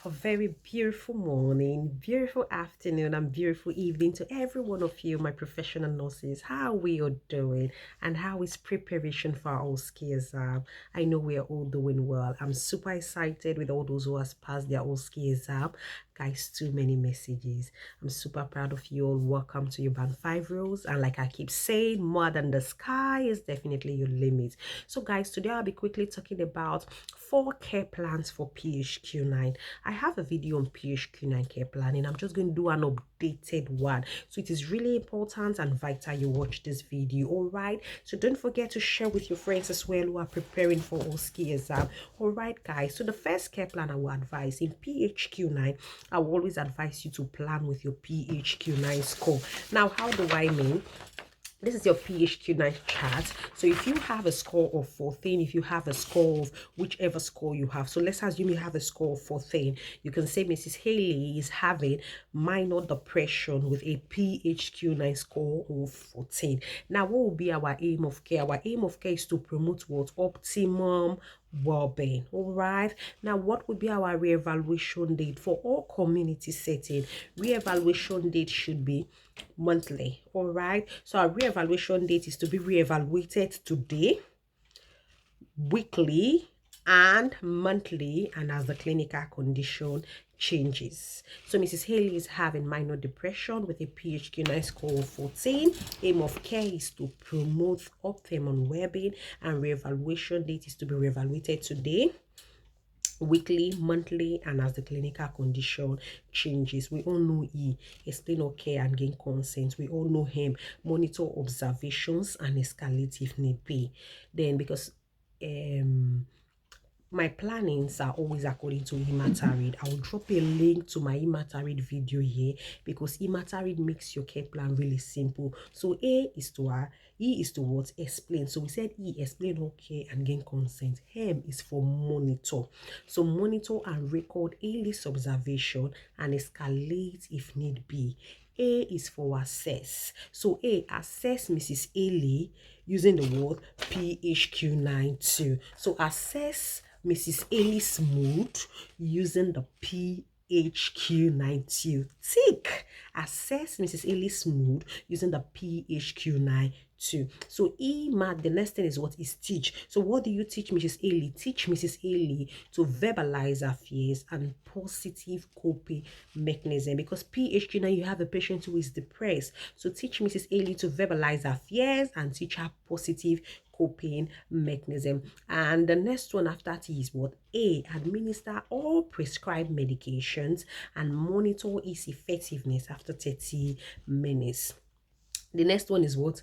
A very beautiful morning, beautiful afternoon, and beautiful evening to every one of you, my professional nurses. How we are doing, and how is preparation for our OSCE exam? I know we are all doing well. I'm super excited with all those who has passed their OSCE exam. Guys, too many messages. I'm super proud of you all. Welcome to your band 5 rules. And like I keep saying, more than the sky is definitely your limit. So guys, today I'll be quickly talking about 4 care plans for PHQ9. I have a video on PHQ9 care planning. I'm just going to do an updated one. So it is really important and vital you watch this video. All right. So don't forget to share with your friends as well who are preparing for OSCE exam. All right, guys. So the first care plan I will advise in PHQ9, I will always advise you to plan with your PHQ9 score. Now, how do I mean? This is your PHQ9 chart. So if you have a score of 14, if you have a score of whichever score you have, so let's assume you have a score of 14, you can say Mrs. Haley is having minor depression with a PHQ9 score of 14. Now, what will be our aim of care? Our aim of care is to promote what? Optimum well-being. All right, now what would be our reevaluation date for all community setting? Reevaluation date should be monthly. All right, so our reevaluation date is to be reevaluated today, weekly, and monthly, and as the clinical condition changes. So Mrs. Haley is having minor depression with a PHQ9 score of 14. Aim of care is to promote optimum well-being, and reevaluation date is to be reevaluated today, weekly, monthly, and as the clinical condition changes. We all know E, explain okay and gain consent. We all know him, monitor observations and escalate if need be. Then because my plannings are always according to Imatarid. I will drop a link to my Imatarid video here because Imatarid makes your care plan really simple. So A is to E is to what? Explain. So we said E, explain okay and gain consent. M is for monitor. So monitor and record A-list observation and escalate if need be. A is for assess. So A, assess Mrs. Ailey using the word PHQ92. So assess Mrs. Ailey's mood using the PHQ92. Tick. Assess Mrs. Ailey's mood using the PHQ92. So EMAT, the next thing is what is teach. So what do you teach Mrs. Ailey? Teach Mrs. Ailey to verbalize her fears and positive coping mechanism. Because PHQ9, you have a patient who is depressed. So teach Mrs. Ailey to verbalize her fears and teach her positive coping mechanism. And the next one after T is what? A, administer all prescribed medications and monitor its effectiveness after 30 minutes. The next one is what?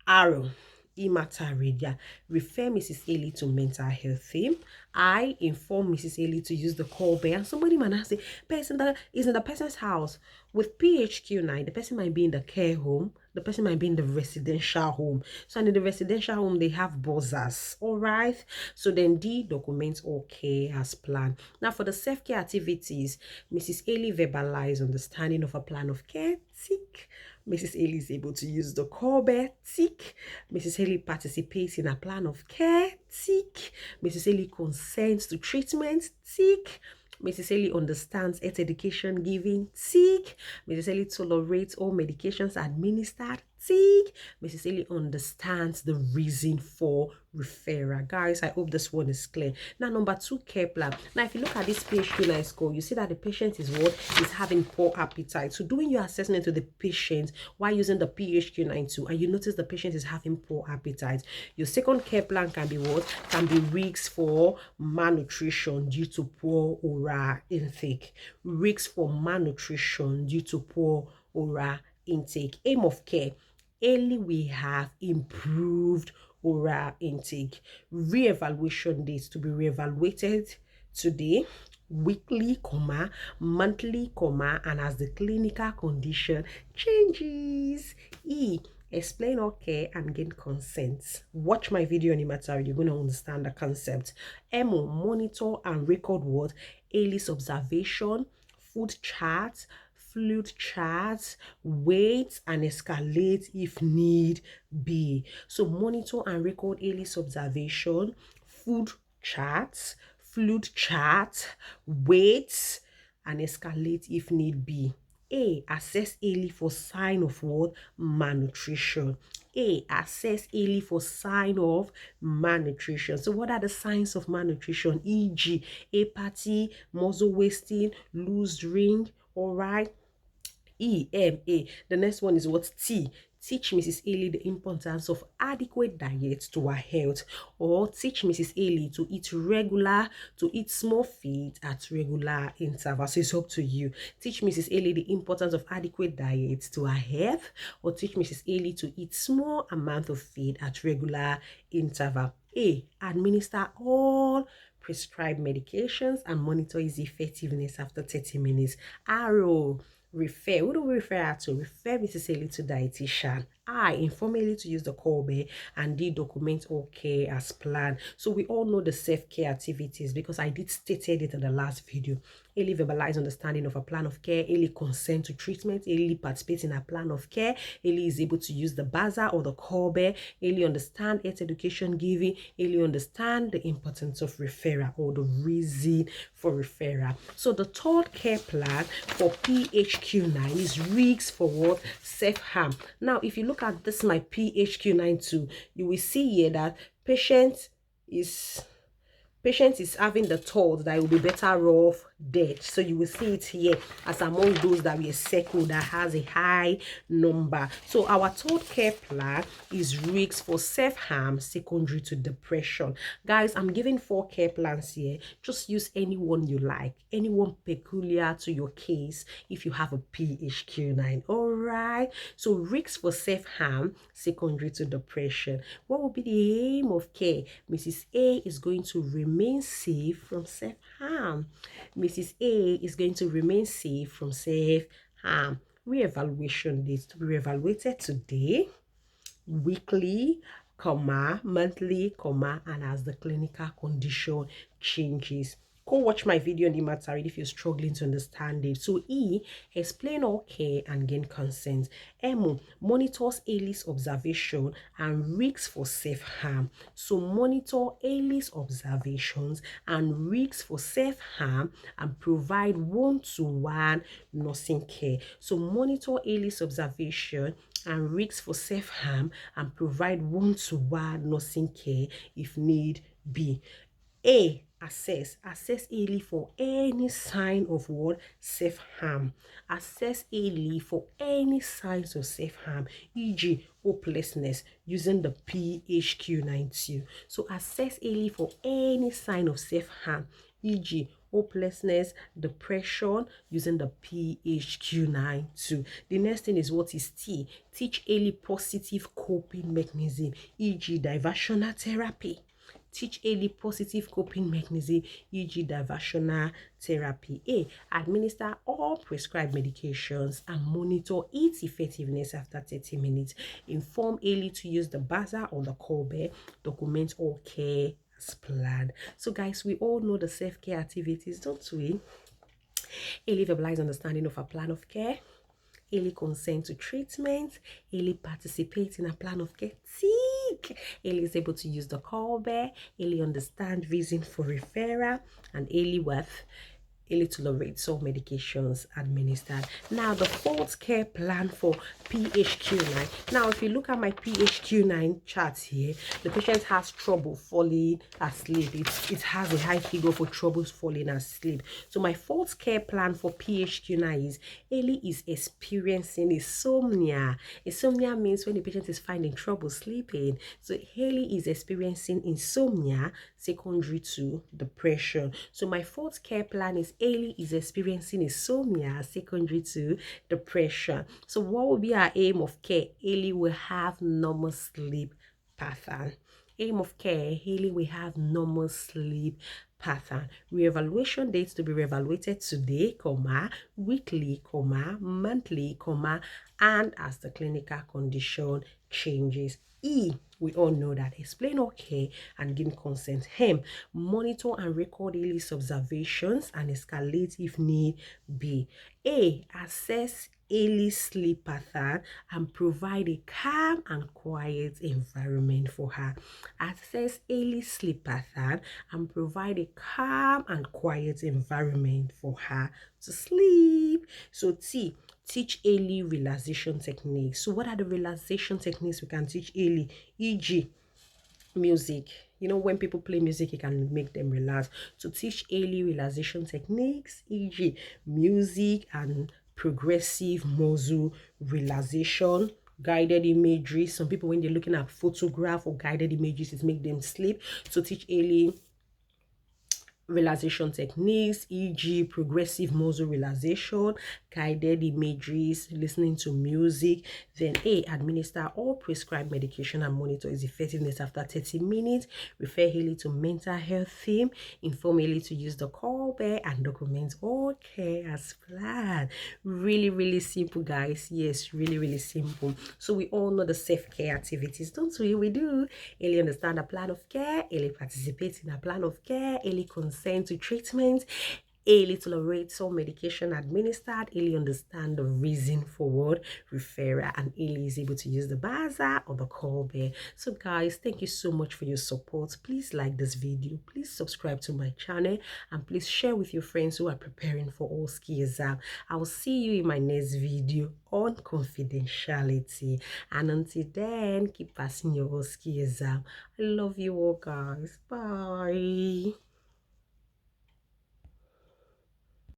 Arrow. Imatarid. Refer Mrs. Ailey to mental health team. I inform Mrs. Ailey to use the call bay. And somebody might not say, person that is in the person's house with PHQ9, the person might be in the care home, the person might be in the residential home. So in the residential home, they have buzzers. All right. So then D, documents okay as planned. Now for the self-care activities, Mrs. Ailey verbalize understanding of a plan of care. Tick. Mrs. Haley is able to use the callback. Tick. Mrs. Haley participates in a plan of care. Tick. Mrs. Haley consents to treatment. Tick. Mrs. Haley understands health education giving. Tick. Mrs. Haley tolerates all medications administered. Tick. Mrs. Haley understands the reason for referral. Guys, I hope this one is clear. Now, number 2, care plan. Now, if you look at this PHQ9 score, you see that the patient is what? Is having poor appetite. So doing your assessment to the patient while using the PHQ9 too, and you notice the patient is having poor appetite. Your second care plan can be what? Can be risks for malnutrition due to poor oral intake. Risks for malnutrition due to poor oral intake. Aim of care. Early we have improved oral intake. Re-evaluation dates to be re-evaluated today, weekly, monthly, and as the clinical condition changes. E, explain okay and gain consent. Watch my video on the matter, you're going to understand the concept. M, monitor and record what? A-list observation, food charts, fluid charts, weight, and escalate if need be. So monitor and record A-list observation, food charts, fluid chart, weights, and escalate if need be. A. Assess early for sign of what? Malnutrition. A. Assess early for sign of malnutrition. So what are the signs of malnutrition? E.g. apathy, muscle wasting, loose ring. All right. A. The next one is what? T. Teach Mrs. Ailey the importance of adequate diet to her health, or teach Mrs. Ailey to eat small feed at regular intervals. So it's up to you. Teach Mrs. Ailey the importance of adequate diet to her health, or teach Mrs. Ailey to eat small amount of feed at regular interval. A. Administer all prescribed medications and monitor its effectiveness after 30 minutes. Arrow. Refer. Who do we refer her to? Refer Mrs. Ailey to dietitian. I. Inform Ailey to use the callback, and D. Document all care as planned. So we all know the self-care activities because I did stated it in the last video. Ailey verbalize understanding of a plan of care. Ailey consent to treatment. Ailey participate in a plan of care. Ailey is able to use the buzzer or the callback. Ailey understand health education giving. Ailey understand the importance of referral or the reason for referral. So the third care plan for PHQ9 is risks for what? Self-harm. Now, if you look at this, my PHQ9 too, you will see here that patient is having the thought that it will be better off dead. So you will see it here as among those that we circle that has a high number. So our third care plan is risks for self-harm secondary to depression. Guys, I'm giving 4 care plans here. Just use any one you like, anyone peculiar to your case if you have a PHQ9. All right. So risks for self-harm secondary to depression. What will be the aim of care? Mrs. A is going to remain safe from self-harm. Mrs. A is going to remain safe from self-harm. Re-evaluation dates to be re-evaluated today, weekly, monthly, and as the clinical condition changes. Go watch my video on the matter if you're struggling to understand it. So E, explain all care and gain consent. M, monitors Ailey's observation and risks for self-harm. So monitor Ailey's observations and risks for self-harm and provide one-to-one nursing care. So monitor Ailey's observation and risks for self-harm and provide one-to-one nursing care if need be. A, assess Ailey for any sign of what? Self-harm. Assess Ailey for any signs of self-harm, e.g. hopelessness, using the PHQ9 So assess Ailey for any sign of self-harm, e.g. hopelessness, depression, using the PHQ9. The next thing is what is T. Teach Ailey positive coping mechanism, e.g. diversional therapy. Teach Ailey positive coping mechanism, e.g. diversional therapy. A, administer all prescribed medications and monitor its effectiveness after 30 minutes. Inform Ailey to use the buzzer or the callback. Document all care as planned. So guys, we all know the self-care activities, don't we? Ailey verbalize understanding of a plan of care. Ailey consent to treatment. Ailey participates in a plan of care. Tick. Ailey is able to use the callback. Ailey understand reason for referral. And Ailey tolerates all medications administered. Now, the fourth care plan for PHQ9. Now, if you look at my PHQ9 chart here, the patient has trouble falling asleep. It has a high figure for troubles falling asleep. So my fourth care plan for PHQ9 is Ailey is experiencing insomnia. Insomnia means when the patient is finding trouble sleeping. So Ailey is experiencing insomnia secondary to depression. So my fourth care plan is Ailey is experiencing insomnia secondary to depression. So what will be our aim of care? Ailey will have normal sleep pattern. Aim of care, Ailey will have normal sleep pattern. Re-evaluation dates to be re-evaluated today, weekly, monthly, and as the clinical condition changes. E, we all know that. Explain okay and give consent. Monitor and record Ailey's observations and escalate if need be. A, assess early sleep pattern and provide a calm and quiet environment for her. Access early sleep pattern and provide a calm and quiet environment for her to sleep. So T, teach early relaxation techniques. So what are the relaxation techniques we can teach early? E.g., music. You know, when people play music, it can make them relax. To teach early relaxation techniques, e.g., music and progressive muscle relaxation, guided imagery. Some people, when they're looking at photograph or guided images, it make them sleep. So teach early relaxation techniques, e.g., progressive muscle relaxation, guided imageries, listening to music. Then A, administer all prescribed medication and monitor its effectiveness after 30 minutes. Refer Haley to mental health team. Inform Haley to use the call bear and document all care as planned. Really, really simple, guys. Yes, really, really simple. So we all know the self-care activities, don't we? We do. Haley understand the plan of care. Haley participates in a plan of care. Haley consent to treatment. Haley tolerates all medication administered. Haley understand the reason for what referral, and Haley is able to use the buzzer or the call bear. So guys, thank you so much for your support. Please like this video, please subscribe to my channel, and please share with your friends who are preparing for OSCE exam. I will see you in my next video on confidentiality, and until then, keep passing your OSCE exam. I love you all, guys. Bye.